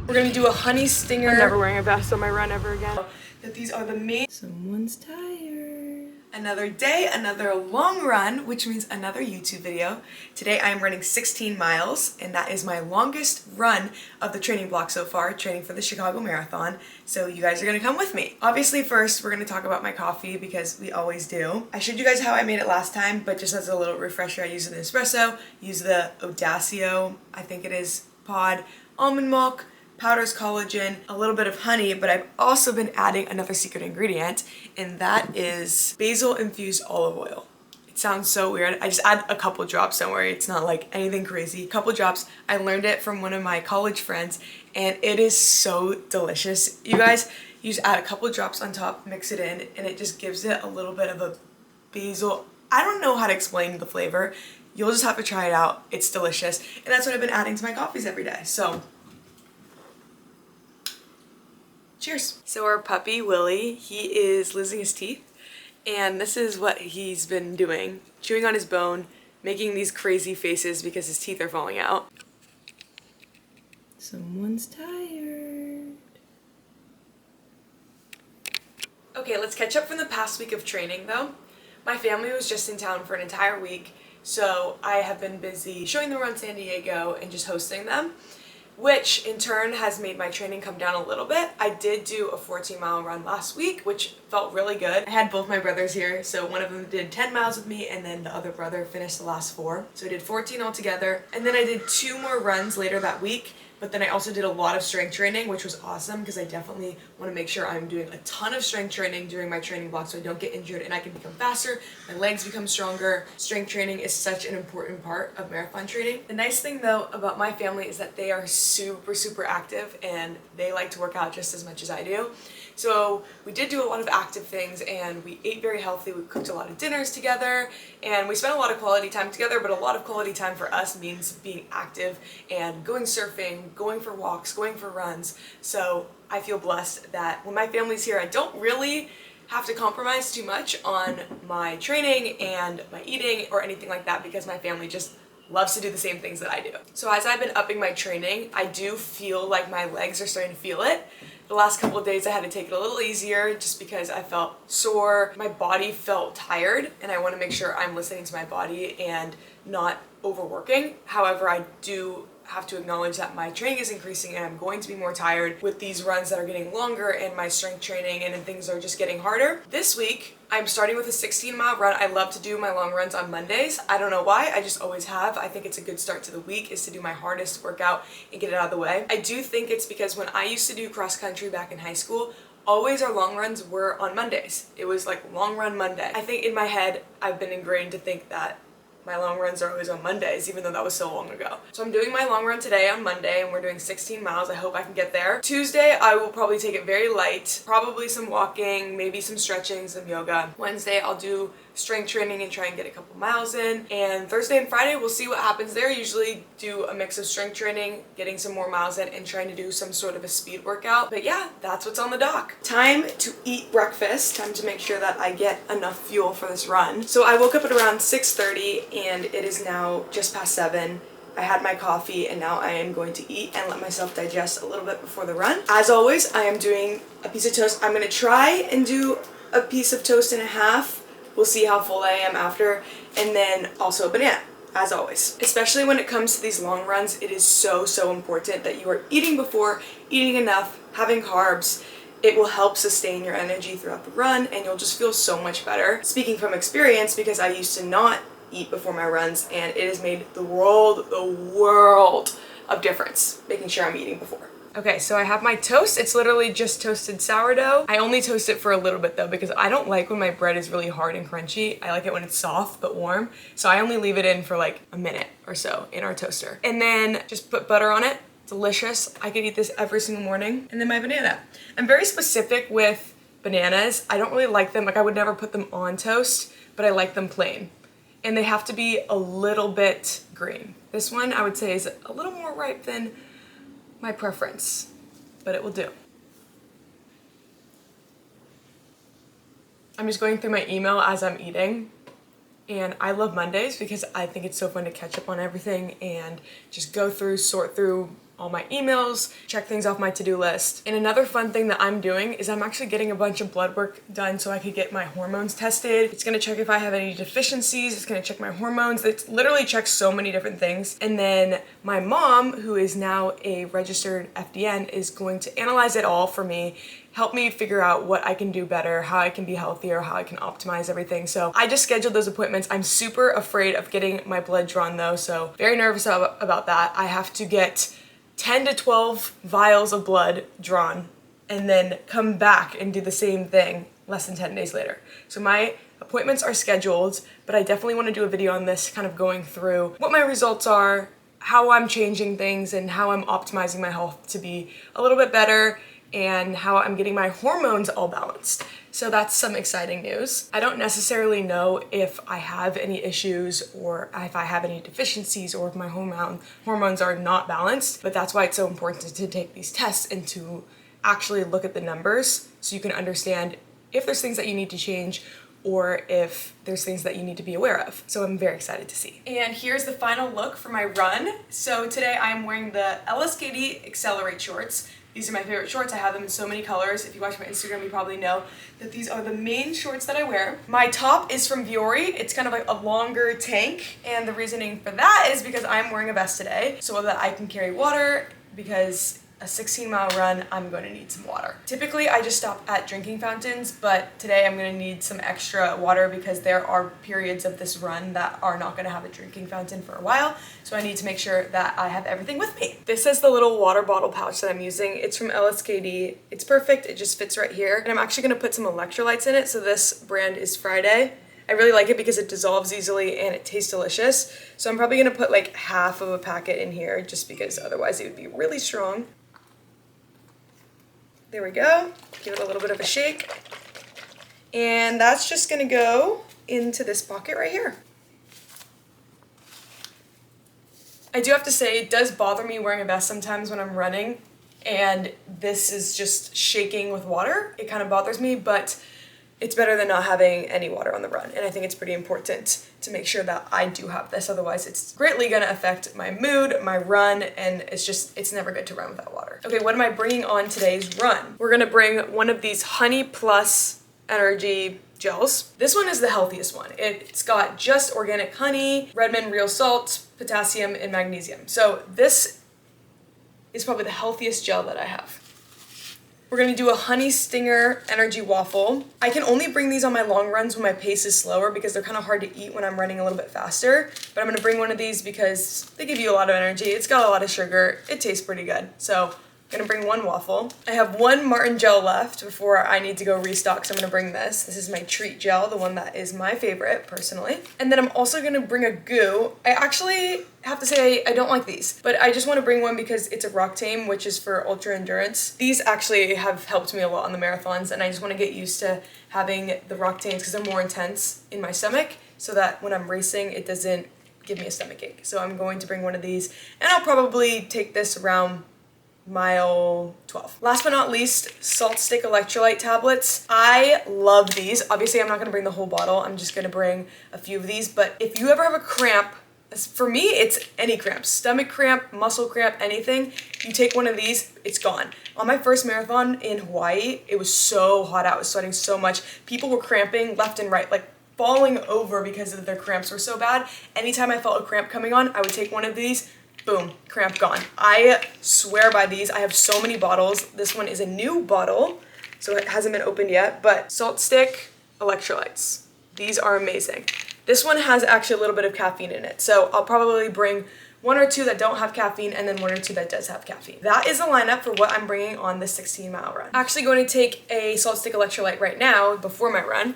We're gonna do a honey stinger. I'm never wearing a vest on my run ever again. That these are the main. Someone's tired. Another day, another long run, which means another YouTube video. Today I am running 16 miles, and that is my longest run of the training block so far, training for the Chicago Marathon. So you guys are gonna come with me. Obviously, first we're gonna talk about my coffee because we always do. I showed you guys how I made it last time, but just as a little refresher, I used an espresso, used the Audacio, I think it is, pod, almond milk, powders collagen, a little bit of honey, but I've also been adding another secret ingredient, and that is basil infused olive oil. It sounds so weird. I just add a couple drops, don't worry, it's not like anything crazy. A couple drops. I learned it from one of my college friends, and it is so delicious. You guys, you just add a couple drops on top, mix it in, and it just gives it a little bit of a basil. I don't know how to explain the flavor. You'll just have to try it out. It's delicious, and that's what I've been adding to my coffees every day. So cheers. So our puppy, Willie, he is losing his teeth, and this is what he's been doing. Chewing on his bone, making these crazy faces because his teeth are falling out. Someone's tired. Okay, let's catch up from the past week of training though. My family was just in town for an entire week, so I have been busy showing them around San Diego and just hosting them, which in turn has made my training come down a little bit. I did do a 14-mile run last week, which felt really good. I had both my brothers here, so one of them did 10 miles with me, and then the other brother finished the last 4. So I did 14 altogether, and then I did 2 more runs later that week. But then I also did a lot of strength training, which was awesome because I definitely want to make sure I'm doing a ton of strength training during my training block so I don't get injured and I can become faster, my legs become stronger. Strength training is such an important part of marathon training. The nice thing though about my family is that they are super active and they like to work out just as much as I do. So we did do a lot of active things and we ate very healthy. We cooked a lot of dinners together and we spent a lot of quality time together, but a lot of quality time for us means being active and going surfing, going for walks, going for runs. So I feel blessed that when my family's here, I don't really have to compromise too much on my training and my eating or anything like that because my family just loves to do the same things that I do. So as I've been upping my training, I do feel like my legs are starting to feel it. The last couple of days I had to take it a little easier just because I felt sore. My body felt tired and I want to make sure I'm listening to my body and not overworking. However, I do have to acknowledge that my training is increasing and I'm going to be more tired with these runs that are getting longer and my strength training and things are just getting harder. This week, I'm starting with a 16-mile run. I love to do my long runs on Mondays. I don't know why, I just always have. I think it's a good start to the week is to do my hardest workout and get it out of the way. I do think it's because when I used to do cross country back in high school, always our long runs were on Mondays. It was like long run Monday. I think in my head, I've been ingrained to think that my long runs are always on Mondays, even though that was so long ago. So I'm doing my long run today on Monday, and we're doing 16 miles. I hope I can get there. Tuesday, I will probably take it very light. Probably some walking, maybe some stretching, some yoga. Wednesday, I'll do strength training and try and get a couple miles in. And Thursday and Friday, we'll see what happens there. Usually do a mix of strength training, getting some more miles in, and trying to do some sort of a speed workout. But yeah, that's what's on the dock. Time to eat breakfast. Time to make sure that I get enough fuel for this run. So I woke up at around 6:30 and it is now just past 7. I had my coffee and now I am going to eat and let myself digest a little bit before the run. As always, I am doing a piece of toast. I'm gonna try and do a piece of toast and a half. We'll see how full I am after. And then also a banana, as always. Especially when it comes to these long runs, it is so important that you are eating before, eating enough, having carbs. It will help sustain your energy throughout the run and you'll just feel so much better. Speaking from experience, because I used to not eat before my runs and it has made the world of difference making sure I'm eating before. Okay, so I have my toast. It's literally just toasted sourdough. I only toast it for a little bit though because I don't like when my bread is really hard and crunchy. I like it when it's soft but warm. So I only leave it in for like a minute or so in our toaster. And then just put butter on it. Delicious. I could eat this every single morning. And then my banana. I'm very specific with bananas. I don't really like them. Like I would never put them on toast, but I like them plain. And they have to be a little bit green. This one I would say is a little more ripe than my preference, but it will do. I'm just going through my email as I'm eating, and I love Mondays because I think it's so fun to catch up on everything and just go through, sort through all my emails, check things off my to-do list. And another fun thing that I'm doing is I'm actually getting a bunch of blood work done so I could get my hormones tested. It's gonna check if I have any deficiencies, it's gonna check my hormones, it literally checks so many different things. And then my mom, who is now a registered FDN, is going to analyze it all for me, help me figure out what I can do better, how I can be healthier, how I can optimize everything. So I just scheduled those appointments. I'm super afraid of getting my blood drawn though, so very nervous about that. I have to get 10 to 12 vials of blood drawn and then come back and do the same thing less than 10 days later. So my appointments are scheduled, but I definitely want to do a video on this, kind of going through what my results are, how I'm changing things, and how I'm optimizing my health to be a little bit better, and how I'm getting my hormones all balanced. So that's some exciting news. I don't necessarily know if I have any issues or if I have any deficiencies or if my hormones are not balanced, but that's why it's so important to take these tests and to actually look at the numbers so you can understand if there's things that you need to change or if there's things that you need to be aware of. So I'm very excited to see. And here's the final look for my run. So today I'm wearing the LSKD Accelerate shorts. These are my favorite shorts. I have them in so many colors. If you watch my Instagram, you probably know that these are the main shorts that I wear. My top is from Viore. It's kind of like a longer tank, and the reasoning for that is because I'm wearing a vest today so that I can carry water, because a 16-mile run, I'm going to need some water. Typically, I just stop at drinking fountains, but today I'm going to need some extra water because there are periods of this run that are not going to have a drinking fountain for a while, so I need to make sure that I have everything with me. This is the little water bottle pouch that I'm using. It's from LSKD. It's perfect. It just fits right here, and I'm actually going to put some electrolytes in it, so this brand is Friday. I really like it because it dissolves easily and it tastes delicious, so I'm probably going to put like half of a packet in here just because otherwise it would be really strong. There we go. Give it a little bit of a shake. And that's just gonna go into this pocket right here. I do have to say, it does bother me wearing a vest sometimes when I'm running, and this is just shaking with water. It kind of bothers me, but it's better than not having any water on the run. And I think it's pretty important to make sure that I do have this. Otherwise, it's greatly gonna affect my mood, my run, and it's never good to run without water. Okay, what am I bringing on today's run? We're gonna bring one of these Honey Plus energy gels. This one is the healthiest one. It's got just organic honey, Redmond real salt, potassium, and magnesium. So this is probably the healthiest gel that I have. We're gonna do a Honey Stinger energy waffle. I can only bring these on my long runs when my pace is slower because they're kind of hard to eat when I'm running a little bit faster. But I'm gonna bring one of these because they give you a lot of energy. It's got a lot of sugar. It tastes pretty good. So I'm gonna bring one waffle. I have one Martin gel left before I need to go restock, so I'm gonna bring this. This is my treat gel, the one that is my favorite personally. And then I'm also gonna bring a goo. I actually have to say I don't like these, but I just wanna bring one because it's a Roctane, which is for ultra endurance. These actually have helped me a lot on the marathons, and I just wanna get used to having the Roctanes because they're more intense in my stomach so that when I'm racing, it doesn't give me a stomach ache. So I'm going to bring one of these, and I'll probably take this around mile 12. Last but not least, Salt Stick electrolyte tablets. I love these. Obviously, I'm not gonna bring the whole bottle. I'm just gonna bring a few of these, but if you ever have a cramp, for me, it's any cramp, stomach cramp, muscle cramp, anything, you take one of these, it's gone. On my first marathon in Hawaii, it was so hot out, I was sweating so much. People were cramping left and right, like falling over because of their cramps were so bad. Anytime I felt a cramp coming on, I would take one of these, boom, cramp gone. I swear by these. I have so many bottles. This one is a new bottle, so it hasn't been opened yet, but Salt Stick electrolytes. These are amazing. This one has actually a little bit of caffeine in it, so I'll probably bring one or two that don't have caffeine and then one or two that does have caffeine. That is the lineup for what I'm bringing on this 16-mile run. I'm actually going to take a Salt Stick electrolyte right now before my run.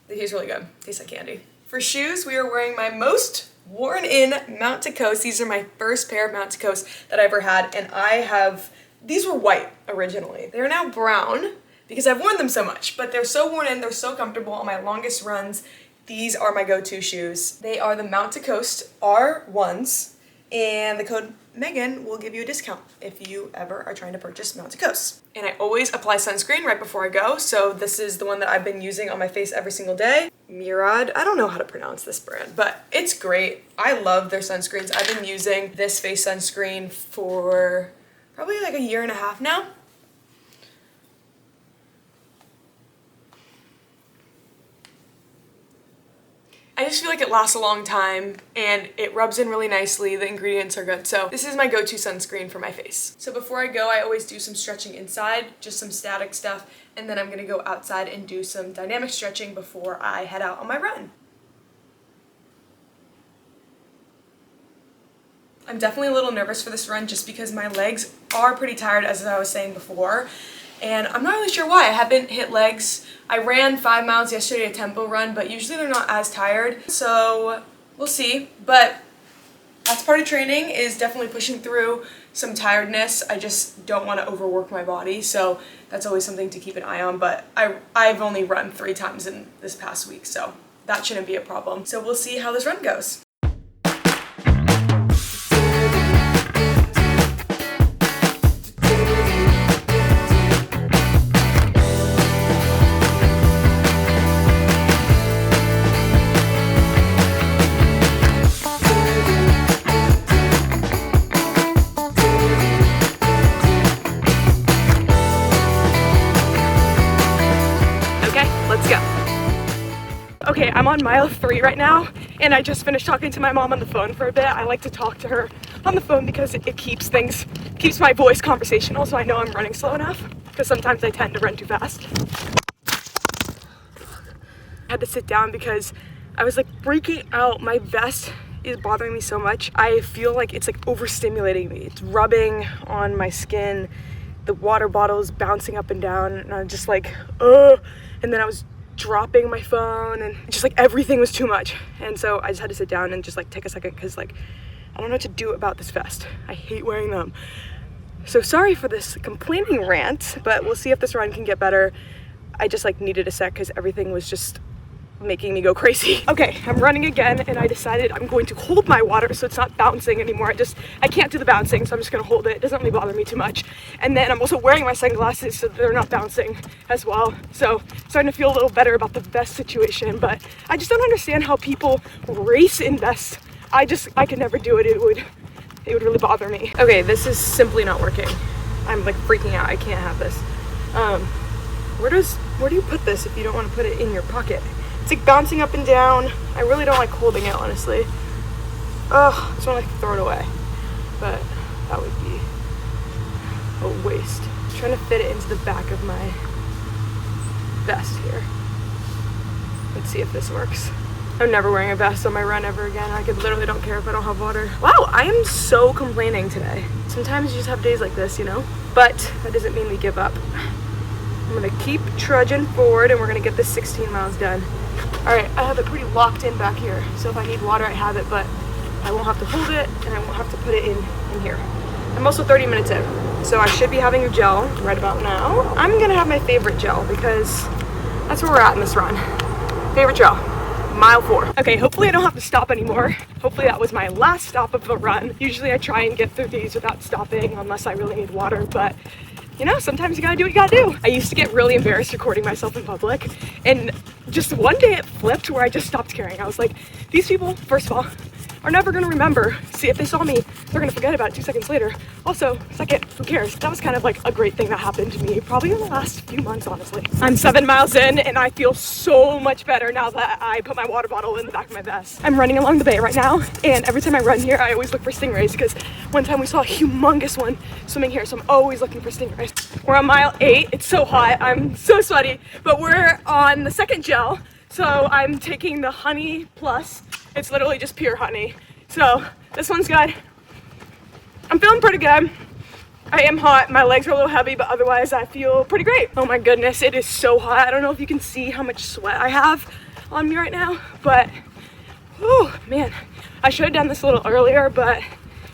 They taste really good. Tastes like candy. For shoes, we are wearing my most worn in Mount to Coast. These are my first pair of Mount to Coast that I ever had, and these were white originally. They're now brown because I've worn them so much, but they're so worn in, they're so comfortable on my longest runs. These are my go-to shoes. They are the Mount to Coast R1s, and the code Megan will give you a discount if you ever are trying to purchase Mount to Coast. And I always apply sunscreen right before I go, so this is the one that I've been using on my face every single day. Murad. I don't know how to pronounce this brand, but it's great. I love their sunscreens. I've been using this face sunscreen for probably like a year and a half now. I just feel like it lasts a long time and it rubs in really nicely. The ingredients are good. So this is my go-to sunscreen for my face. So before I go, I always do some stretching inside, just some static stuff. And then I'm gonna go outside and do some dynamic stretching before I head out on my run. I'm definitely a little nervous for this run just because my legs are pretty tired, as I was saying before. And I'm not really sure why. I haven't hit legs. I ran 5 miles yesterday, a tempo run, but usually they're not as tired. So we'll see. But that's part of training, is definitely pushing through some tiredness. I just don't want to overwork my body. So that's always something to keep an eye on. But I've only run 3 times in this past week, so that shouldn't be a problem. So we'll see how this run goes. Okay, I'm on mile 3 right now, and I just finished talking to my mom on the phone for a bit. I like to talk to her on the phone because it keeps my voice conversational, so I know I'm running slow enough, because sometimes I tend to run too fast. I had to sit down because I was like freaking out. My vest is bothering me so much. I feel like it's like overstimulating me. It's rubbing on my skin. The water bottle is bouncing up and down, and I'm just like, ugh. And then I was dropping my phone, and just like everything was too much. And so I just had to sit down and just like take a second, because like I don't know what to do about this vest. I hate wearing them. So sorry for this complaining rant, but we'll see if this run can get better. I just like needed a sec because everything was just making me go crazy. Okay, I'm running again, and I decided I'm going to hold my water so it's not bouncing anymore. I can't do the bouncing, so I'm just gonna hold it. It doesn't really bother me too much. And then I'm also wearing my sunglasses so they're not bouncing as well. So starting to feel a little better about the vest situation, but I just don't understand how people race in vests. I could never do it. It would really bother me. Okay, this is simply not working. I'm like freaking out. I can't have this. Where do you put this if you don't want to put it in your pocket? It's like bouncing up and down. I really don't like holding it, honestly. Oh, I just want to like throw it away. But that would be a waste. I'm trying to fit it into the back of my vest here. Let's see if this works. I'm never wearing a vest on my run ever again. I literally don't care if I don't have water. Wow, I am so complaining today. Sometimes you just have days like this, you know? But that doesn't mean we give up. I'm gonna keep trudging forward, and we're gonna get this 16 miles done. All right, I have it pretty locked in back here. So if I need water, I have it, but I won't have to hold it, and I won't have to put it in here. I'm also 30 minutes in, so I should be having a gel right about now. I'm gonna have my favorite gel because that's where we're at in this run. Favorite gel, mile 4. Okay, hopefully I don't have to stop anymore. Hopefully that was my last stop of the run. Usually I try and get through these without stopping unless I really need water, but you know, sometimes you gotta do what you gotta do. I used to get really embarrassed recording myself in public, and just one day it flipped where I just stopped caring. I was like, these people, first of all, are never gonna remember. See, if they saw me, they're gonna forget about it 2 seconds later. Also, second, who cares? That was kind of like a great thing that happened to me probably in the last few months, honestly. I'm 7 miles in, and I feel so much better now that I put my water bottle in the back of my vest. I'm running along the bay right now, and every time I run here, I always look for stingrays, because one time we saw a humongous one swimming here, so I'm always looking for stingrays. We're on mile 8. It's so hot. I'm so sweaty, but we're on the second gel, so I'm taking the honey plus. It's literally just pure honey. So this one's good. I'm feeling pretty good. I am hot. My legs are a little heavy, but otherwise I feel pretty great. Oh my goodness, it is so hot. I don't know if you can see how much sweat I have on me right now, but oh man, I should have done this a little earlier, but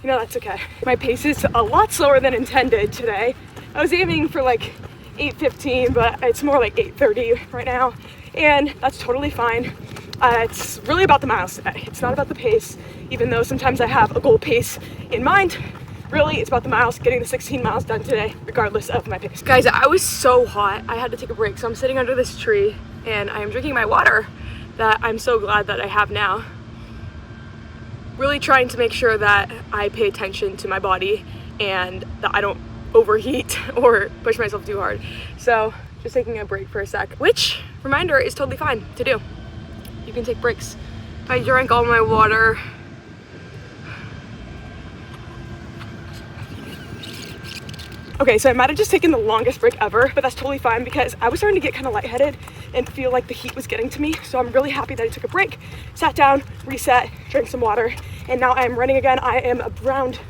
you know, that's okay. My pace is a lot slower than intended today. I was aiming for like 8:15, but it's more like 8:30 right now, and that's totally fine. It's really about the miles today. It's not about the pace, even though sometimes I have a goal pace in mind. Really, it's about the miles, getting the 16 miles done today, regardless of my pace. Guys, I was so hot, I had to take a break, so I'm sitting under this tree, and I am drinking my water that I'm so glad that I have now. Really trying to make sure that I pay attention to my body and that I don't overheat or push myself too hard. So just taking a break for a sec, which, reminder, is totally fine to do. You can take breaks. I drank all my water. Okay, so I might have just taken the longest break ever, but that's totally fine because I was starting to get kind of lightheaded and feel like the heat was getting to me. So I'm really happy that I took a break, sat down, reset, drank some water, and now I am running again. I am around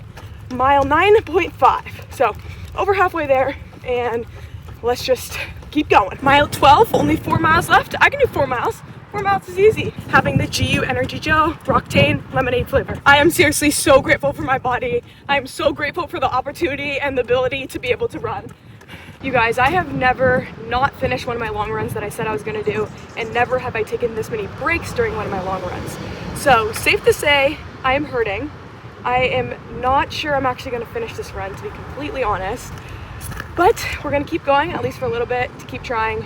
mile 9.5. So over halfway there, and let's just keep going. Mile 12, only 4 miles left. I can do 4 miles. 4 miles is easy. Having the GU Energy Gel Roctane lemonade flavor. I am seriously so grateful for my body. I am so grateful for the opportunity and the ability to be able to run. You guys, I have never not finished one of my long runs that I said I was gonna do, and never have I taken this many breaks during one of my long runs. So safe to say, I am hurting. I am not sure I'm actually gonna finish this run, to be completely honest, but we're gonna keep going, at least for a little bit, to keep trying.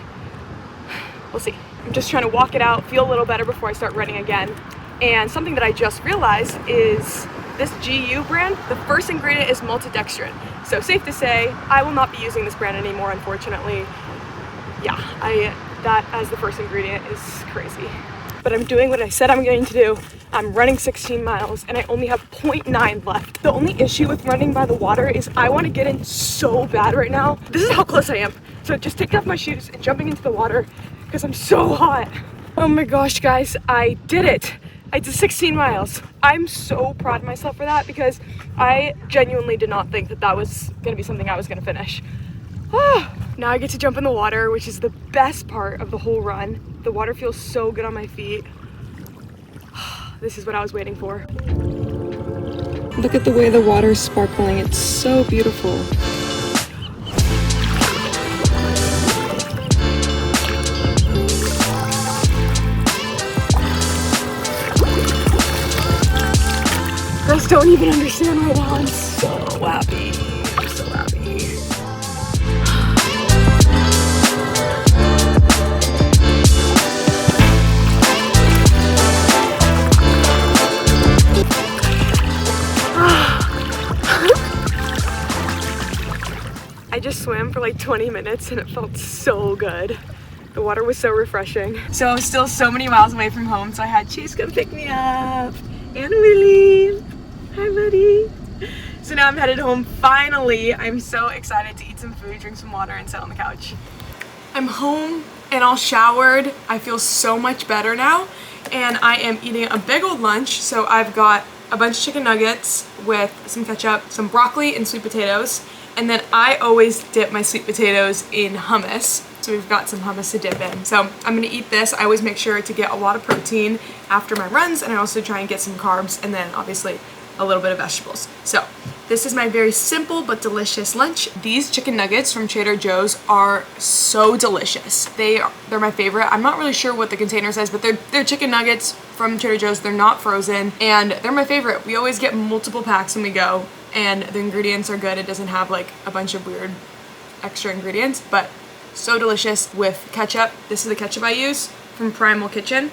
We'll see. I'm just trying to walk it out, feel a little better before I start running again. And something that I just realized is this GU brand, the first ingredient is maltodextrin. So safe to say, I will not be using this brand anymore, unfortunately. Yeah, that as the first ingredient is crazy. But I'm doing what I said I'm going to do. I'm running 16 miles and I only have 0.9 left. The only issue with running by the water is I want to get in so bad right now. This is how close I am. So just taking off my shoes and jumping into the water because I'm so hot. Oh my gosh, guys, I did it. I did 16 miles. I'm so proud of myself for that because I genuinely did not think that that was gonna be something I was gonna finish. Now I get to jump in the water, which is the best part of the whole run. The water feels so good on my feet. This is what I was waiting for. Look at the way the water is sparkling. It's so beautiful. Girls don't even understand right now. I'm so happy. I'm so happy. I just swam for like 20 minutes and it felt so good. The water was so refreshing. So I was still so many miles away from home, so I had Chase come pick me up. And Willie. Hi, buddy. So now I'm headed home finally. I'm so excited to eat some food, drink some water, and sit on the couch. I'm home and all showered. I feel so much better now. And I am eating a big old lunch. So I've got a bunch of chicken nuggets with some ketchup, some broccoli, and sweet potatoes. And then I always dip my sweet potatoes in hummus. So we've got some hummus to dip in. So I'm gonna eat this. I always make sure to get a lot of protein after my runs, and I also try and get some carbs, and then obviously a little bit of vegetables. So this is my very simple but delicious lunch. These chicken nuggets from Trader Joe's are so delicious. They're my favorite. I'm not really sure what the container says, but they're chicken nuggets from Trader Joe's. They're not frozen, and they're my favorite. We always get multiple packs when we go, and the ingredients are good. It doesn't have like a bunch of weird extra ingredients, but so delicious with ketchup. This is the ketchup I use from Primal Kitchen.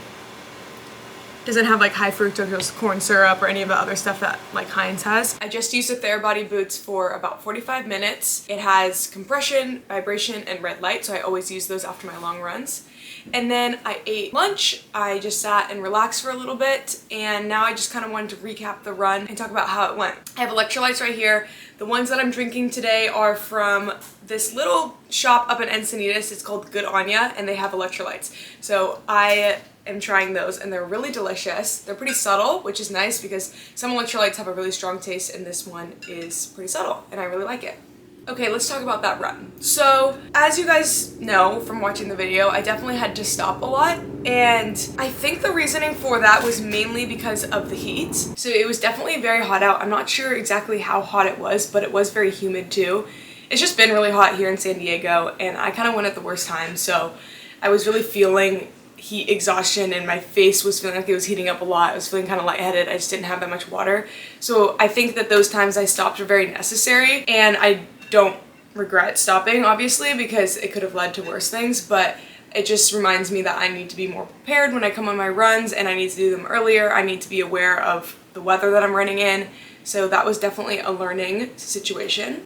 Doesn't have like high fructose corn syrup or any of the other stuff that like Heinz has. I just used the Therabody boots for about 45 minutes. It has compression, vibration, and red light, so I always use those after my long runs. And then I ate lunch. I just sat and relaxed for a little bit, and now I just kind of wanted to recap the run and talk about how it went. I have electrolytes right here. The ones that I'm drinking today are from this little shop up in Encinitas. It's called Good Anya, and they have electrolytes. So I am trying those, and they're really delicious. They're pretty subtle, which is nice because some electrolytes have a really strong taste, and this one is pretty subtle, and I really like it. Okay, let's talk about that run. So, as you guys know from watching the video, I definitely had to stop a lot, and I think the reasoning for that was mainly because of the heat. So it was definitely very hot out. I'm not sure exactly how hot it was, but it was very humid too. It's just been really hot here in San Diego, and I kind of went at the worst time, so I was really feeling heat exhaustion, and my face was feeling like it was heating up a lot. I was feeling kind of lightheaded. I just didn't have that much water. So I think that those times I stopped were very necessary, and I don't regret stopping, obviously, because it could have led to worse things, but It just reminds me that I need to be more prepared when I come on my runs, and I need to do them earlier. I need to be aware of the weather that I'm running in. So that was definitely a learning situation.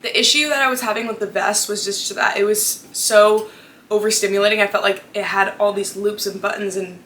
The issue that I was having with the vest was just that it was so overstimulating. I felt like it had all these loops and buttons and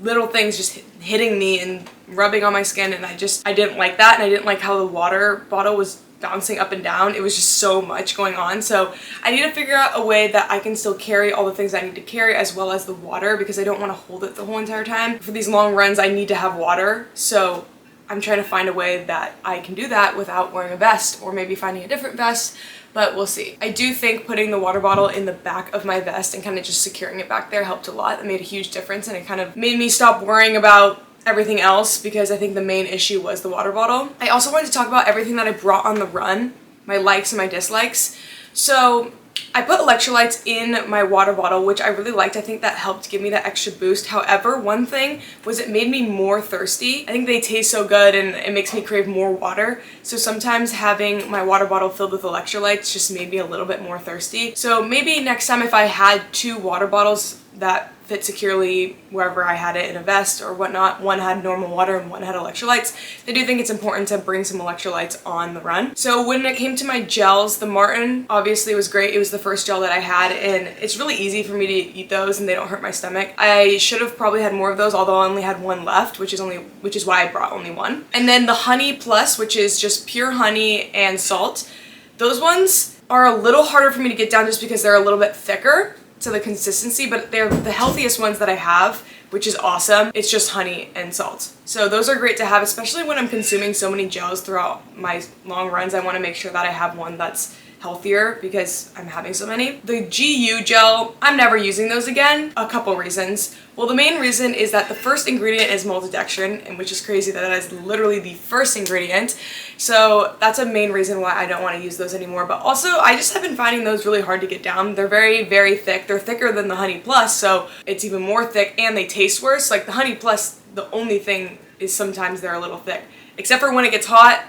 little things just hitting me and rubbing on my skin, and I didn't like that, and I didn't like how the water bottle was bouncing up and down. It was just so much going on. So I need to figure out a way that I can still carry all the things I need to carry as well as the water, because I don't want to hold it the whole entire time. For these long runs, I need to have water. So I'm trying to find a way that I can do that without wearing a vest, or maybe finding a different vest, but we'll see. I do think putting the water bottle in the back of my vest and kind of just securing it back there helped a lot. It made a huge difference, and it kind of made me stop worrying about everything else, because I think the main issue was the water bottle. I also wanted to talk about everything that I brought on the run, my likes and my dislikes. So I put electrolytes in my water bottle, which I really liked. I think that helped give me that extra boost. However, one thing was it made me more thirsty. I think they taste so good and it makes me crave more water. So sometimes having my water bottle filled with electrolytes just made me a little bit more thirsty. So maybe next time if I had 2 water bottles that fit securely wherever I had it in a vest or whatnot, one had normal water and one had electrolytes, I do think it's important to bring some electrolytes on the run. So when it came to my gels, the Martin obviously was great. It was the first gel that I had, and it's really easy for me to eat those and they don't hurt my stomach. I should have probably had more of those, although I only had one left, which is why I brought only one. And then the Honey Plus, which is just pure honey and salt. Those ones are a little harder for me to get down just because they're a little bit thicker to the consistency, but they're the healthiest ones that I have, which is awesome. It's just honey and salt. So those are great to have, especially when I'm consuming so many gels throughout my long runs. I want to make sure that I have one that's healthier because I'm having so many. The GU gel, I'm never using those again. A couple reasons. Well, the main reason is that the first ingredient is maltodextrin, and which is crazy that is literally the first ingredient. So that's a main reason why I don't want to use those anymore. But also, I just have been finding those really hard to get down. They're very, very thick. They're thicker than the Honey Plus, so it's even more thick, and they taste worse. Like the Honey Plus, the only thing is sometimes they're a little thick. Except for when it gets hot,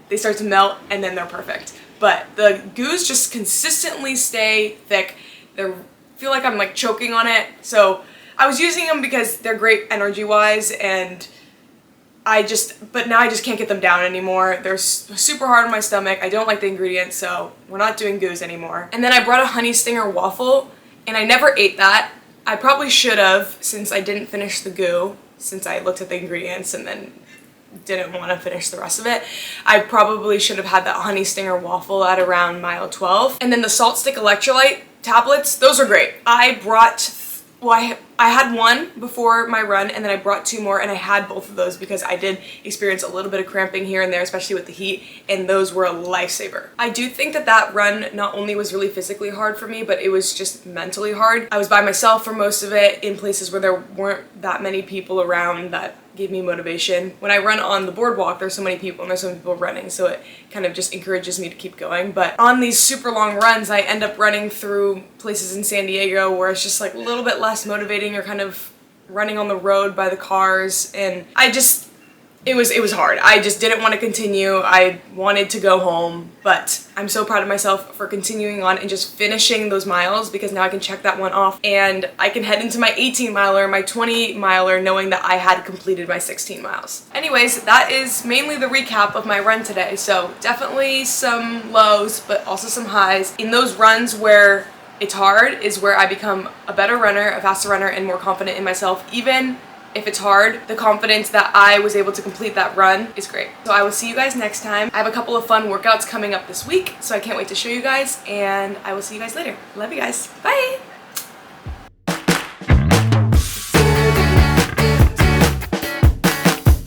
they start to melt, and then they're perfect. But the goos just consistently stay thick. I feel like I'm like choking on it. So I was using them because they're great energy-wise, and but now I just can't get them down anymore. They're super hard on my stomach. I don't like the ingredients, so we're not doing goos anymore. And then I brought a honey stinger waffle, and I never ate that. I probably should have, since I didn't finish the goo, since I looked at the ingredients and then didn't want to finish the rest of it. I probably should have had that honey stinger waffle at around mile 12. And then the salt stick electrolyte tablets, those are great. I had one before my run, and then I brought 2 more, and I had both of those because I did experience a little bit of cramping here and there, especially with the heat, and those were a lifesaver. I do think that run not only was really physically hard for me, but it was just mentally hard. I was by myself for most of it in places where there weren't that many people around that gave me motivation. When I run on the boardwalk, there's so many people and there's so many people running, so it kind of just encourages me to keep going. But on these super long runs, I end up running through places in San Diego where it's just like a little bit less motivating. You're kind of running on the road by the cars, and it was hard. I just didn't want to continue. I wanted to go home, but I'm so proud of myself for continuing on and just finishing those miles, because now I can check that one off and I can head into my 18 miler, my 20 miler, knowing that I had completed my 16 miles. Anyways, that is mainly the recap of my run today. So definitely some lows, but also some highs. In those runs where it's hard is where I become a better runner, a faster runner, and more confident in myself. Even if it's hard, the confidence that I was able to complete that run is great. So I will see you guys next time. I have a couple of fun workouts coming up this week, so I can't wait to show you guys, and I will see you guys later. Love you guys. Bye!